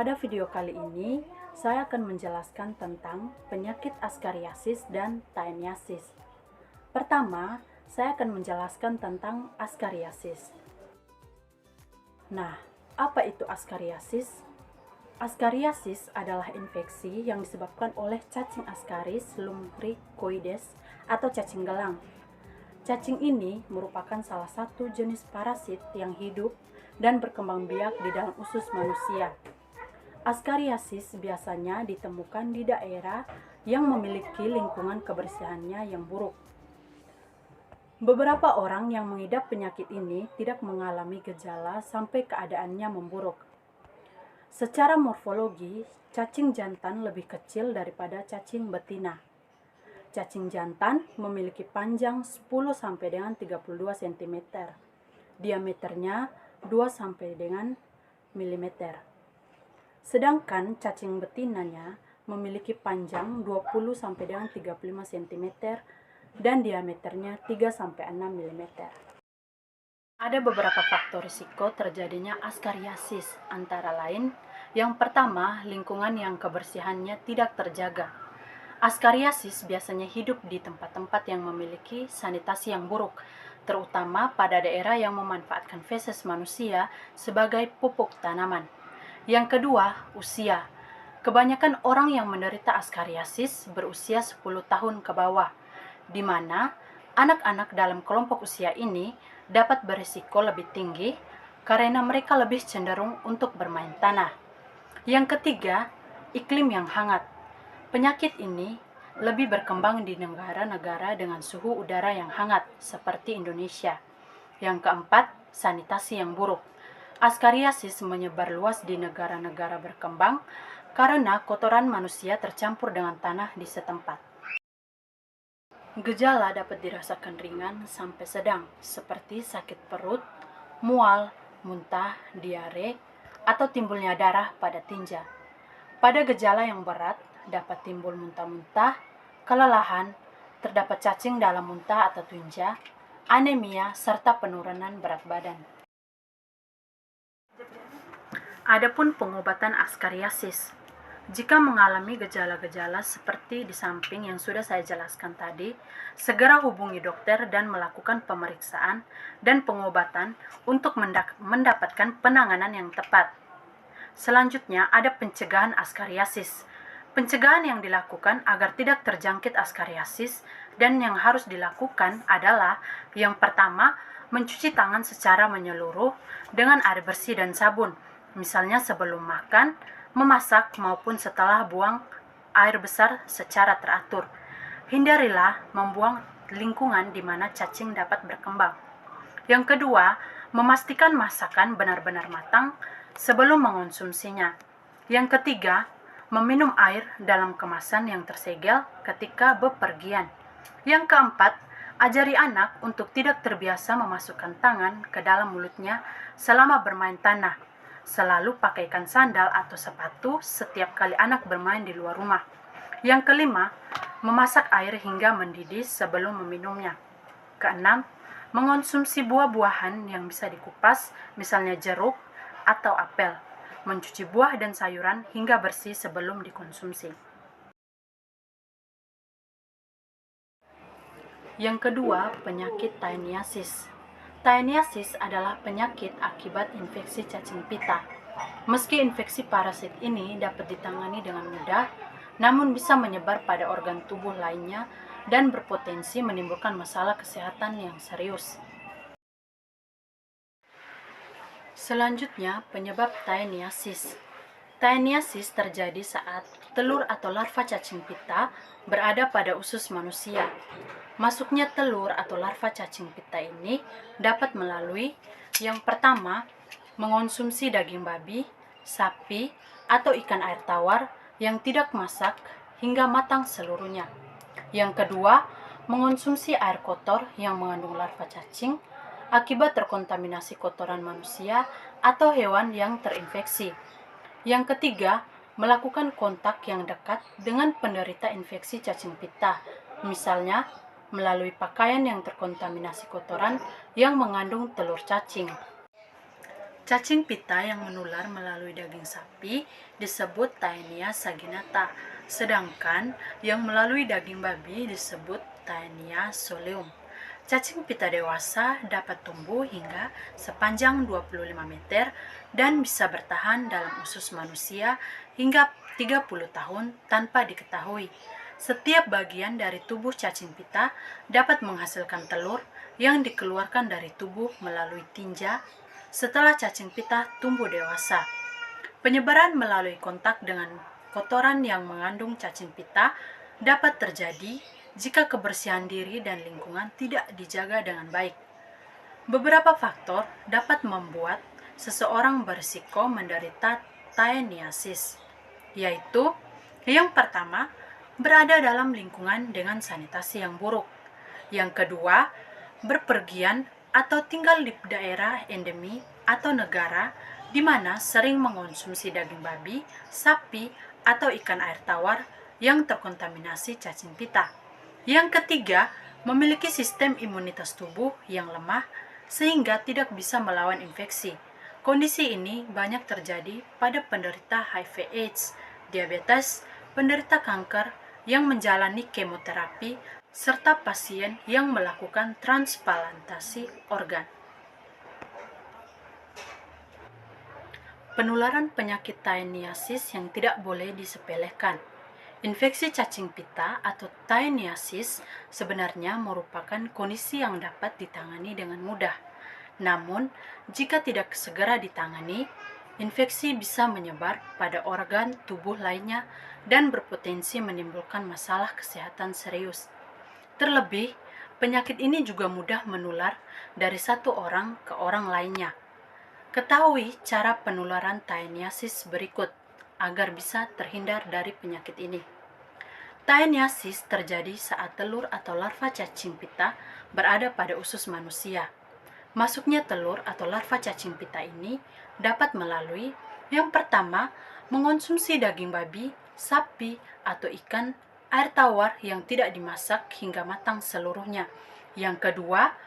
Pada video kali ini, saya akan menjelaskan tentang penyakit askariasis dan taeniasis. Pertama, saya akan menjelaskan tentang askariasis. Nah, apa itu askariasis? Askariasis adalah infeksi yang disebabkan oleh cacing Ascaris lumbricoides atau cacing gelang. Cacing ini merupakan salah satu jenis parasit yang hidup dan berkembang biak di dalam usus manusia. Askariasis biasanya ditemukan di daerah yang memiliki lingkungan kebersihannya yang buruk. Beberapa orang yang mengidap penyakit ini tidak mengalami gejala sampai keadaannya memburuk. Secara morfologi, cacing jantan lebih kecil daripada cacing betina. Cacing jantan memiliki panjang 10 sampai dengan 32 cm. Diameternya 2 sampai dengan mm. Sedangkan cacing betinanya memiliki panjang 20 sampai dengan 35 cm dan diameternya 3 sampai 6 mm. Ada beberapa faktor risiko terjadinya askariasis, antara lain, yang pertama, lingkungan yang kebersihannya tidak terjaga. Askariasis biasanya hidup di tempat-tempat yang memiliki sanitasi yang buruk, terutama pada daerah yang memanfaatkan feses manusia sebagai pupuk tanaman. Yang kedua, usia. Kebanyakan orang yang menderita askariasis berusia 10 tahun ke bawah, di mana anak-anak dalam kelompok usia ini dapat berisiko lebih tinggi karena mereka lebih cenderung untuk bermain tanah. Yang ketiga, iklim yang hangat. Penyakit ini lebih berkembang di negara-negara dengan suhu udara yang hangat seperti Indonesia. Yang keempat, sanitasi yang buruk. Askariasis menyebar luas di negara-negara berkembang karena kotoran manusia tercampur dengan tanah di setempat. Gejala dapat dirasakan ringan sampai sedang, seperti sakit perut, mual, muntah, diare, atau timbulnya darah pada tinja. Pada gejala yang berat, dapat timbul muntah-muntah, kelelahan, terdapat cacing dalam muntah atau tinja, anemia, serta penurunan berat badan. Adapun pengobatan askariasis. Jika mengalami gejala-gejala seperti di samping yang sudah saya jelaskan tadi, segera hubungi dokter dan melakukan pemeriksaan dan pengobatan untuk mendapatkan penanganan yang tepat. Selanjutnya ada pencegahan askariasis. Pencegahan yang dilakukan agar tidak terjangkit askariasis dan yang harus dilakukan adalah yang pertama, mencuci tangan secara menyeluruh dengan air bersih dan sabun, misalnya sebelum makan, memasak maupun setelah buang air besar secara teratur. Hindarilah membuang lingkungan di mana cacing dapat berkembang. Yang kedua, memastikan masakan benar-benar matang sebelum mengonsumsinya. Yang ketiga, meminum air dalam kemasan yang tersegel ketika bepergian. Yang keempat, ajari anak untuk tidak terbiasa memasukkan tangan ke dalam mulutnya selama bermain tanah. Selalu pakaikan sandal atau sepatu setiap kali anak bermain di luar rumah. Yang kelima, memasak air hingga mendidih sebelum meminumnya. Keenam, mengonsumsi buah-buahan yang bisa dikupas, misalnya jeruk atau apel. Mencuci buah dan sayuran hingga bersih sebelum dikonsumsi. Yang kedua, penyakit taeniasis. Taeniasis adalah penyakit akibat infeksi cacing pita. Meski infeksi parasit ini dapat ditangani dengan mudah, namun bisa menyebar pada organ tubuh lainnya dan berpotensi menimbulkan masalah kesehatan yang serius. Selanjutnya, penyebab taeniasis. Taeniasis terjadi saat telur atau larva cacing pita berada pada usus manusia. Masuknya telur atau larva cacing pita ini dapat melalui yang pertama, mengonsumsi daging babi, sapi, atau ikan air tawar yang tidak masak hingga matang seluruhnya. Yang kedua, mengonsumsi air kotor yang mengandung larva cacing akibat terkontaminasi kotoran manusia atau hewan yang terinfeksi. Yang ketiga, melakukan kontak yang dekat dengan penderita infeksi cacing pita, misalnya melalui pakaian yang terkontaminasi kotoran yang mengandung telur cacing. Cacing pita yang menular melalui daging sapi disebut Taenia saginata, sedangkan yang melalui daging babi disebut Taenia soleum. Cacing pita dewasa dapat tumbuh hingga sepanjang 25 meter dan bisa bertahan dalam usus manusia hingga 30 tahun tanpa diketahui. Setiap bagian dari tubuh cacing pita dapat menghasilkan telur yang dikeluarkan dari tubuh melalui tinja setelah cacing pita tumbuh dewasa. Penyebaran melalui kontak dengan kotoran yang mengandung cacing pita dapat terjadi jika kebersihan diri dan lingkungan tidak dijaga dengan baik. Beberapa faktor dapat membuat seseorang berisiko menderita taeniasis, yaitu yang pertama, berada dalam lingkungan dengan sanitasi yang buruk. Yang kedua, berpergian atau tinggal di daerah endemi atau negara di mana sering mengonsumsi daging babi, sapi, atau ikan air tawar yang terkontaminasi cacing pita. Yang ketiga, memiliki sistem imunitas tubuh yang lemah sehingga tidak bisa melawan infeksi. Kondisi ini banyak terjadi pada penderita HIV/AIDS, diabetes, penderita kanker yang menjalani kemoterapi, serta pasien yang melakukan transplantasi organ. Penularan penyakit taeniasis yang tidak boleh disepelekan. Infeksi cacing pita atau taeniasis sebenarnya merupakan kondisi yang dapat ditangani dengan mudah. Namun, jika tidak segera ditangani, infeksi bisa menyebar pada organ tubuh lainnya dan berpotensi menimbulkan masalah kesehatan serius. Terlebih, penyakit ini juga mudah menular dari satu orang ke orang lainnya. Ketahui cara penularan taeniasis berikut agar bisa terhindar dari penyakit ini. Taeniasis terjadi saat telur atau larva cacing pita berada pada usus manusia. Masuknya telur atau larva cacing pita ini dapat melalui yang pertama, mengonsumsi daging babi, sapi, atau ikan air tawar yang tidak dimasak hingga matang seluruhnya. Yang kedua,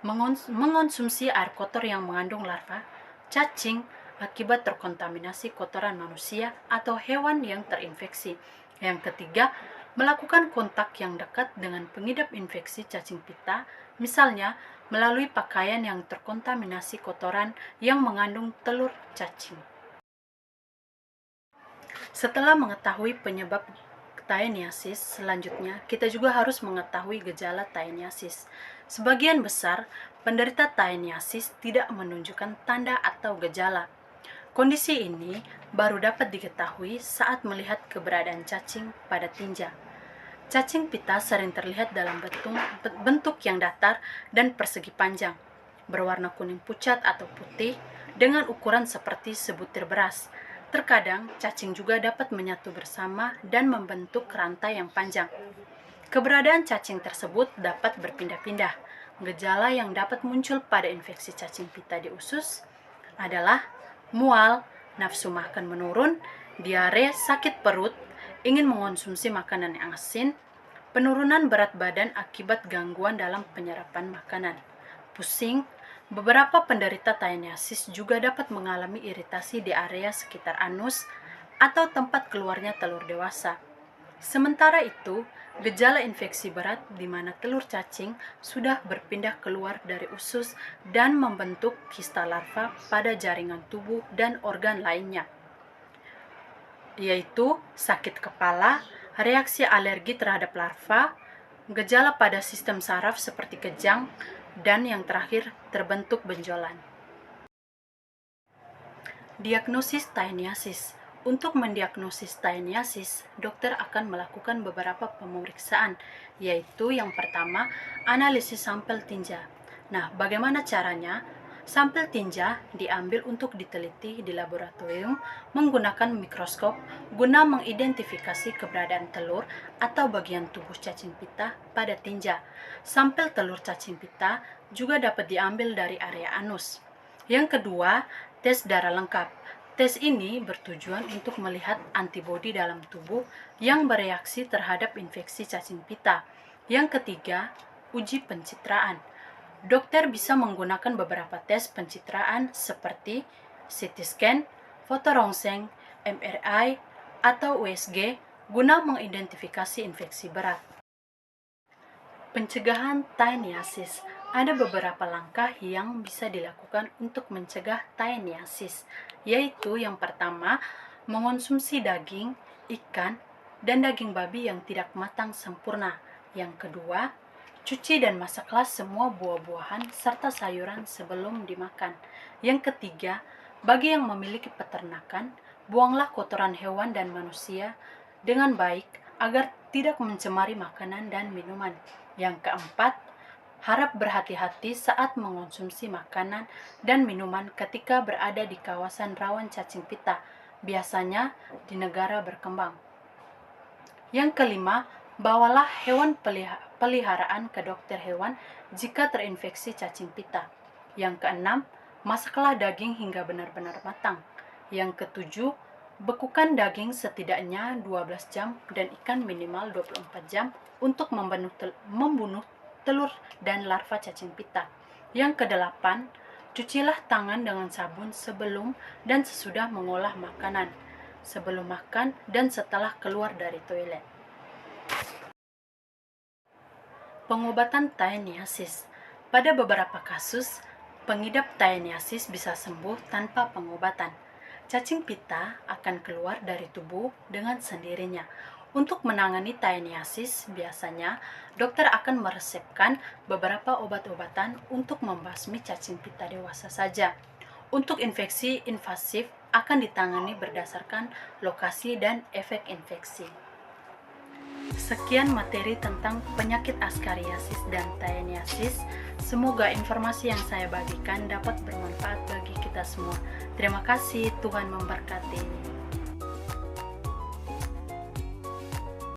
mengonsumsi air kotor yang mengandung larva cacing akibat terkontaminasi kotoran manusia atau hewan yang terinfeksi. Yang ketiga, melakukan kontak yang dekat dengan pengidap infeksi cacing pita, misalnya melalui pakaian yang terkontaminasi kotoran yang mengandung telur cacing. Setelah mengetahui penyebab taeniasis, selanjutnya kita juga harus mengetahui gejala taeniasis. Sebagian besar penderita taeniasis tidak menunjukkan tanda atau gejala. Kondisi ini baru dapat diketahui saat melihat keberadaan cacing pada tinja. Cacing pita sering terlihat dalam bentuk yang datar dan persegi panjang, berwarna kuning pucat atau putih dengan ukuran seperti sebutir beras. Terkadang, cacing juga dapat menyatu bersama dan membentuk rantai yang panjang. Keberadaan cacing tersebut dapat berpindah-pindah. Gejala yang dapat muncul pada infeksi cacing pita di usus adalah mual, nafsu makan menurun, diare, sakit perut, ingin mengonsumsi makanan yang asin, penurunan berat badan akibat gangguan dalam penyerapan makanan, pusing. Beberapa penderita taeniasis juga dapat mengalami iritasi di area sekitar anus atau tempat keluarnya telur dewasa. Sementara itu, gejala infeksi berat di mana telur cacing sudah berpindah keluar dari usus dan membentuk kista larva pada jaringan tubuh dan organ lainnya, yaitu sakit kepala, reaksi alergi terhadap larva, gejala pada sistem saraf seperti kejang, dan yang terakhir terbentuk benjolan. Diagnosis taeniasis. Untuk mendiagnosis taeniasis, dokter akan melakukan beberapa pemeriksaan, yaitu yang pertama, analisis sampel tinja. Nah, bagaimana caranya? Sampel tinja diambil untuk diteliti di laboratorium menggunakan mikroskop guna mengidentifikasi keberadaan telur atau bagian tubuh cacing pita pada tinja. Sampel telur cacing pita juga dapat diambil dari area anus. Yang kedua, tes darah lengkap. Tes ini bertujuan untuk melihat antibodi dalam tubuh yang bereaksi terhadap infeksi cacing pita. Yang ketiga, uji pencitraan. Dokter bisa menggunakan beberapa tes pencitraan seperti CT scan, foto rongseng, MRI, atau USG guna mengidentifikasi infeksi berat. Pencegahan taeniasis. Ada beberapa langkah yang bisa dilakukan untuk mencegah taeniasis, yaitu yang pertama, mengonsumsi daging, ikan, dan daging babi yang tidak matang sempurna. Yang kedua, cuci dan masaklah semua buah-buahan serta sayuran sebelum dimakan. Yang ketiga, bagi yang memiliki peternakan, buanglah kotoran hewan dan manusia dengan baik agar tidak mencemari makanan dan minuman. Yang keempat, harap berhati-hati saat mengonsumsi makanan dan minuman ketika berada di kawasan rawan cacing pita, biasanya di negara berkembang. Yang kelima, bawalah hewan peliharaan ke dokter hewan jika terinfeksi cacing pita. Yang keenam, masaklah daging hingga benar-benar matang. Yang ketujuh, bekukan daging setidaknya 12 jam dan ikan minimal 24 jam untuk membunuh telur dan larva cacing pita. Yang kedelapan, cucilah tangan dengan sabun sebelum dan sesudah mengolah makanan, sebelum makan dan setelah keluar dari toilet. Pengobatan taeniasis. Pada beberapa kasus, pengidap taeniasis bisa sembuh tanpa pengobatan. Cacing pita akan keluar dari tubuh dengan sendirinya. Untuk menangani taeniasis, biasanya dokter akan meresepkan beberapa obat-obatan untuk membasmi cacing pita dewasa saja. Untuk infeksi invasif akan ditangani berdasarkan lokasi dan efek infeksi. Sekian materi tentang penyakit askariasis dan taeniasis. Semoga informasi yang saya bagikan dapat bermanfaat bagi kita semua. Terima kasih, Tuhan memberkati.